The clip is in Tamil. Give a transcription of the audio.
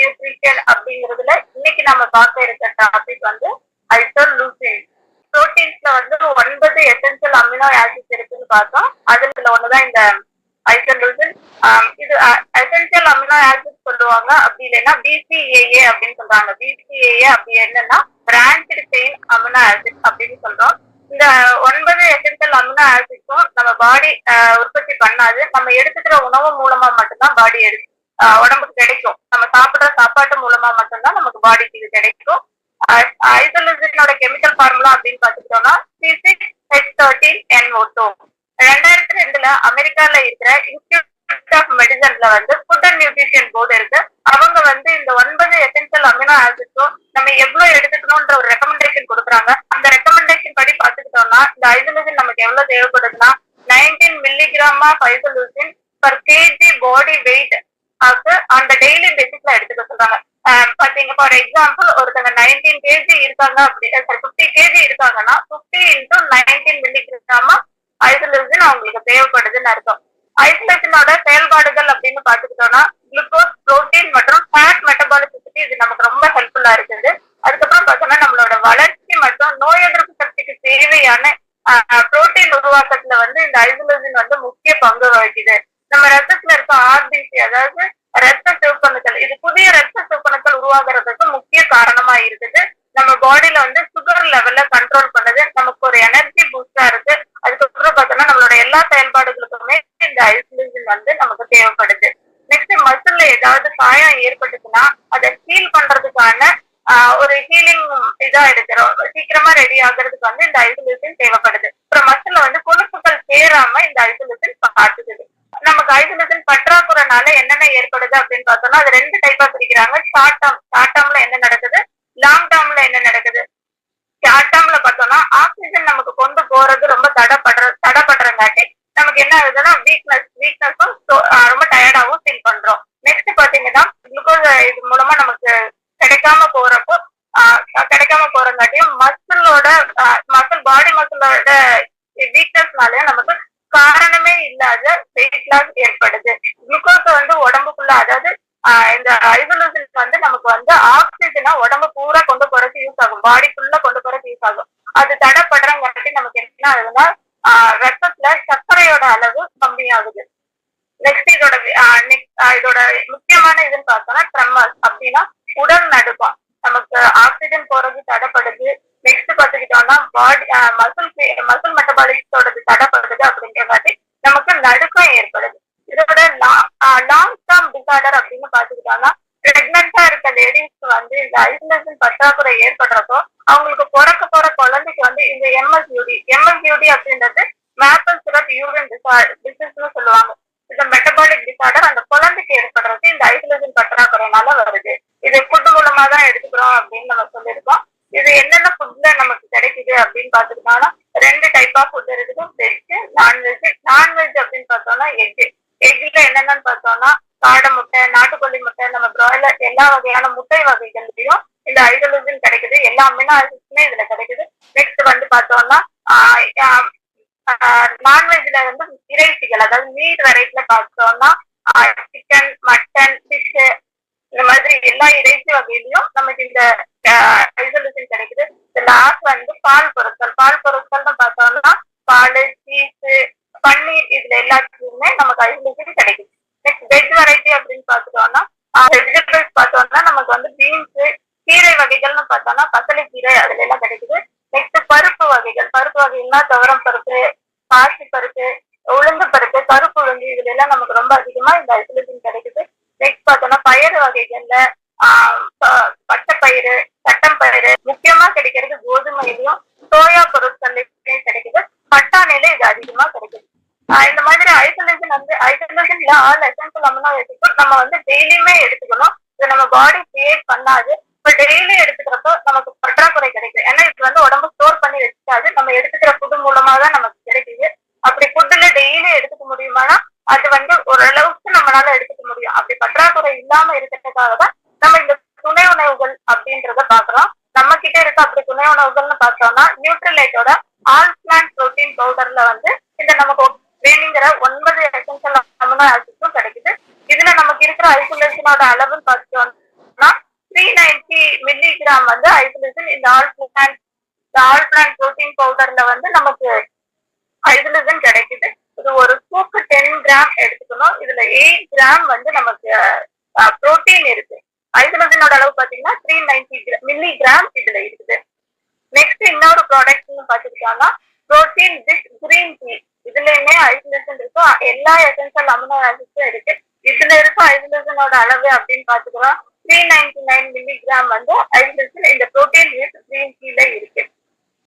நியூட்ரிஷன் அப்படிங்கிறதுல இன்னைக்கு நம்ம பார்க்க இருக்க டாபிக் வந்து ஐசோலூசின். புரோட்டீன்ஸ்ல வந்து 9 எசென்சியல் அமினோ ஆசிட்ஸ் இருக்குன்னு பார்த்தோம். அதுல ஒண்ணுதான் இந்த ஐசோலூசின். இது எசென்சியல் அமினோ ஆசிட் சொல்லுவாங்க, அப்படி இல்லைன்னா பிசிஏஏ அப்படின்னு சொல்றாங்க. பிசிஏஏ அப்படி என்னன்னா பிரான்ச்டு செயின் அமினோ ஆசிட் அப்படின்னு சொல்றோம். இந்த 9 எசென்சியல் அமினோ ஆசிட்ஸும் நம்ம பாடி உற்பத்தி பண்ணாது. நம்ம எடுத்துக்கிற உணவு மூலமா மட்டும்தான் பாடி உடம்புக்கு கிடைக்கும். நம்ம சாப்பிடுற சாப்பாட்டு மூலமா மட்டும்தான் நமக்கு பாடிக்கு இது கிடைக்கும். ஐசோலூசினோட கெமிக்கல் ஃபார்முலா அப்படின்னு பாத்துக்கிட்டோம்னா C6H13NO2. 2002 அமெரிக்கால இருக்கிற இன்ஸ்டிடியூட் ஆஃப் மெடிசன்ல வந்து ஃபுட் அண்ட் நியூட்ரிஷன் போர்டு இருக்கு. அவங்க வந்து இந்த 9 எசென்சியல் அமினோ ஆசிட்ஸும் நம்ம எவ்வளவு எடுத்துக்கணும்ன்ற ஒரு ரெக்கமெண்டேஷன் கொடுக்குறாங்க. அந்த ரெக்கமெண்டேஷன் படி பாத்துக்கிட்டோம்னா இந்த ஐசோலூசின் நமக்கு எவ்வளவு தேவைப்படுதுன்னா 19 milligram of isoleucine per KG body weight அந்த டெய்லி பேசிஸ்ல எடுத்துக்க சொல்றாங்க. பாத்தீங்க ஃபார் எக்ஸாம்பிள் ஒருத்தங்க 19 கேஜி இருக்காங்க, அப்படி 50 கேஜி இருக்காங்கன்னா 50 into 19 மில்லிகிராம் ஐசோலூசின் அவங்களுக்கு தேவைப்படுதுன்னு அர்த்தம். ஐசோலூசினோட செயல்பாடுகள் அப்படின்னு பாத்துக்கிட்டோம்னா குளுக்கோஸ், புரோட்டீன் மற்றும் ஃபேட் மெட்டபாலிசிட்டி இது நமக்கு ரொம்ப ஹெல்ப்ஃபுல்லா இருக்குது. அதுக்கப்புறம் பார்த்தோம்னா நம்மளோட வளர்ச்சி மற்றும் நோய் எதிர்ப்பு சக்திக்கு தேவையான புரோட்டீன் உருவாக்கத்துல வந்து இந்த ஐசோலூசின் வந்து முக்கிய பங்கு வகிக்குது. நம்ம ரத்தத்துல இருக்க ஆர்பிசி, அதாவது ரத்த சிவப்பணுக்கள், இது புதிய ரத்த சிவப்பணுக்கள் உருவாகிறதுக்கு முக்கிய காரணமா இருக்குது. நம்ம பாடியில வந்து சுகர் லெவல்ல கண்ட்ரோல் பண்ணுது, நமக்கு ஒரு எனர்ஜி பூஸ்டா இருக்கு. அதுக்கப்புறம் பார்த்தோம்னா நம்மளோட எல்லா செயல்பாடுகளுக்குமே இந்த ஐசோலூசின் வந்து நமக்கு தேவைப்படுது. நெக்ஸ்ட் மசில்ல ஏதாவது காயம் ஏற்பட்டுச்சுன்னா அதை ஹீல் பண்றதுக்கான ஒரு ஹீலிங் இதா இருக்கிறோம், சீக்கிரமா ரெடி ஆகுறதுக்கு வந்து இந்த ஐசோலூசின் தேவைப்படுது. அப்புறம் மசில்ல வந்து கொழுப்புகள் சேராம இந்த ஐசோலூசின் பார்த்துக்குது. நமக்கு ஐசோலூசின் பற்றாக்குறைனால என்னென்ன ஏற்படுது அப்படின்னு பார்த்தோம்னா அது 2 டைப்பா பிரிக்கிறாங்க. ஷார்ட் டேர்ம்ல என்ன நடக்குது, லாங் டேர்ம்ல என்ன நடக்குது. ஷார்ட் டேர்ம்ல பார்த்தோம்னா ஆக்சிஜன் நமக்கு கொண்டு போறது ரொம்ப தடைப்படுறங்காட்டி நமக்கு என்ன ஆகுதுன்னா வீக்னஸும் ரொம்ப டயர்டாவும் ஃபீல் பண்றோம். நெக்ஸ்ட் பாத்தீங்கன்னா குளுக்கோஸ் இது மூலமா நமக்கு கிடைக்காம போறங்காட்டியும் பாடி மசிலோட வீக்னஸ்னாலயும் நமக்கு காரணமே இல்லாத வெயிட் லாஸ் ஏற்படுது. குளுக்கோஸ் வந்து உடம்புக்குள்ள, அதாவது இந்த ஐசோலூசின் வந்து நமக்கு வந்து ஆக்சிஜனை உடம்பு பூரா கொண்டு போறதுக்கு யூஸ் ஆகும், பாடிக்குள்ள கொண்டு போறதுக்கு யூஸ் ஆகும். அது தடைப்படுறங்காட்டி நமக்கு என்ன ஆகுதுன்னா ரத்தத்துல சர்க்கரையோட அளவு கம்மியாகுது. நெக்ஸ்ட் இதோட முக்கியமான இதுன்னு பார்த்தோம்னா ட்ரெமர்ஸ் அப்படின்னா உடல் நடுக்கம், நமக்கு ஆக்சிஜன் போறது தடைப்படுது. நெக்ஸ்ட் பாத்துக்கிட்டோம்னா பாடி மசில் மெட்டபாலிசத்தோடது தடைப்படுது. அப்படிங்கிறதாட்டி நமக்கு நடுக்கம் ஏற்படுது. இதோட லாங் டேர்ம் டிசார்டர் அப்படின்னு பாத்துக்கிட்டோம்னா பிரெக்னண்டா இருக்க லேடிஸ்க்கு வந்து இந்த ஐசோலூசின் பற்றாக்குறை ஏற்படுறப்போ அவங்களுக்கு பிறக்க போற குழந்தைக்கு வந்து இந்த எம்எஸ்யூடி அப்படின்றது மேப்பிள் சிரப் யூரின் டிசீஸ்னு சொல்லுவாங்க. இந்த மெட்டபாலிக் டிசார்டர் அந்த குழந்தைக்கு ஏற்படுறது இந்த ஐசோலூசின் பற்றாக்குறைனால வருது. இது ஃபுட் மூலமா தான் எடுத்துக்கிறோம் அப்படின்னு நம்ம சொல்லியிருக்கோம். இது என்னென்ன ஃபுட்ல நமக்கு கிடைக்குது அப்படின்னு பாத்துக்கிட்டோம்னா 2 டைப் ஆஃப் ஃபுட் இருக்குது, வெஜ், நான்வெஜ். நான்வெஜ் அப்படின்னு பார்த்தோம்னா எக்ல என்னென்னு பார்த்தோம்னா காடை முட்டை, நாட்டுக்கோழி முட்டை, நம்ம பிராய்லர் எல்லா வகையான முட்டை வகைகள்லயும் இந்த ஐசோலூசின் கிடைக்குது. எல்லா அமினோ ஆசிட்ஸுமே இதுல கிடைக்குது. நெக்ஸ்ட் வந்து பார்த்தோம்னா நான்வெஜ்ல வந்து இறைச்சிகள், அதாவது மீட் வெரைட்டில பார்த்தோம்னா சிக்கன், மட்டன், ஃபிஷ், இந்த மாதிரி எல்லா இறைச்சி வகையிலையும் நமக்கு இந்த ஐசோலூசின் கிடைக்குது. லாஸ்ட் வந்து பால் பொருட்கள்னு பார்த்தோம்னா பால், சீஸ், பன்னீர், இதுல எல்லாத்துலயுமே நமக்கு ஐசோலூசின் கிடைக்குது. நெக்ஸ்ட் வெஜ் வெரைட்டி அப்படின்னு பார்த்துட்டோம்னா வெஜிடபிள்ஸ் பார்த்தோம்னா நமக்கு வந்து பீன்ஸ், கீரை வகைகள்னு பார்த்தோம்னா கீரை, அதுல எல்லாம் கிடைக்குது. நெக்ஸ்ட் பருப்பு வகைகள்னா துவரம் பருப்பு, பாசி பருப்பு, உளுந்து பருப்பு, கருப்பு உளுந்து, இதுல எல்லாம் நமக்கு ரொம்ப அதிகமா இந்த ஐசோலூசின் கிடைக்குது. நெக்ஸ்ட் பார்த்தோம்னா பயிறு வகைகள்ல பச்சைப்பயிறு, தட்டம்பயிறு, முக்கியமா கிடைக்கிறது கோதுமையிலையும் சோயா பொருட்கள்லயுமே கிடைக்குது. பட்டாணியில இது அதிகமா கிடைக்குது. இந்த மாதிரி ஐசோலூசின்ல ஆல் எசென்சியல் அமினோ ஆசிட்ஸ் நம்ம வந்து டெய்லியுமே எடுத்துக்கணும். இது நம்ம பாடி கிரியேட் பண்ணாது. இப்ப டெய்லி எடுத்துக்கிறப்போ நமக்கு பற்றாக்குறை கிடைக்குது. ஏன்னா இது வந்து உடம்பு ஸ்டோர் பண்ணி வச்சுக்காது, நம்ம எடுத்துக்கிற ஃபுட் மூலமா தான் நமக்கு கிடைக்குது. அப்படி ஃபுட்ல டெய்லி எடுத்துக்க முடியுமானா அது வந்து ஓரளவுக்கு நம்மளால எடுத்துக்க முடியும். அப்படி பற்றாக்குறை இல்லாம இருக்கிறதுக்காக தான் நம்ம இந்த துணை உணவுகள் அப்படின்றத பாக்குறோம். நம்ம கிட்ட இருக்க அப்படி துணை உணவுகள்னு பார்த்தோம்னா நியூட்ரிலைட்டோட ஆல் பிளான்ட் புரோட்டீன் பவுடர்ல வந்து இந்த நமக்கு வேணுங்கிற 9 எசென்சியல் அமினோ ஆசிட்ஸும் கிடைக்குது. இதுல நமக்கு இருக்கிற ஐசோலேஷனோட அளவுன்னு பார்த்தோம்னா 390 மில்லிகிராம் வந்து ஐசோலேஷன் இந்த ஆல் பிளான்ட் புரோட்டீன் பவுடர்ல வந்து நமக்கு ஐசோலேஷன் கிடைக்குது. இது ஒரு ஸ்கூப்க்கு 10 கிராம் எடுத்துக்கணும். இதுல 8 கிராம் வந்து நமக்கு புரோட்டீன் இருக்கு. ஐசோலேஷனோட அளவு பாத்தீங்கன்னா 390 மில்லிகிராம் இதுல இருக்குது. நெக்ஸ்ட் இன்னொரு ப்ராடக்ட்னு பாத்துக்கிட்டோம்னா புரோட்டீன் ரிச் கிரீன் டீ. இதுலயுமே ஐசோலேஷன் இருக்கும், எல்லா எசென்சியல் அமினோ ஆசிட்ஸும் இருக்கு. இதுல இருக்க ஐசோலேஷனோட அளவு அப்படின்னு பாத்துக்கிறோம் 399 மில்லிகிராம் வந்து ஐசோலேஷன் இந்த புரோட்டீன் ரிச் கிரீன் டீல இருக்கு.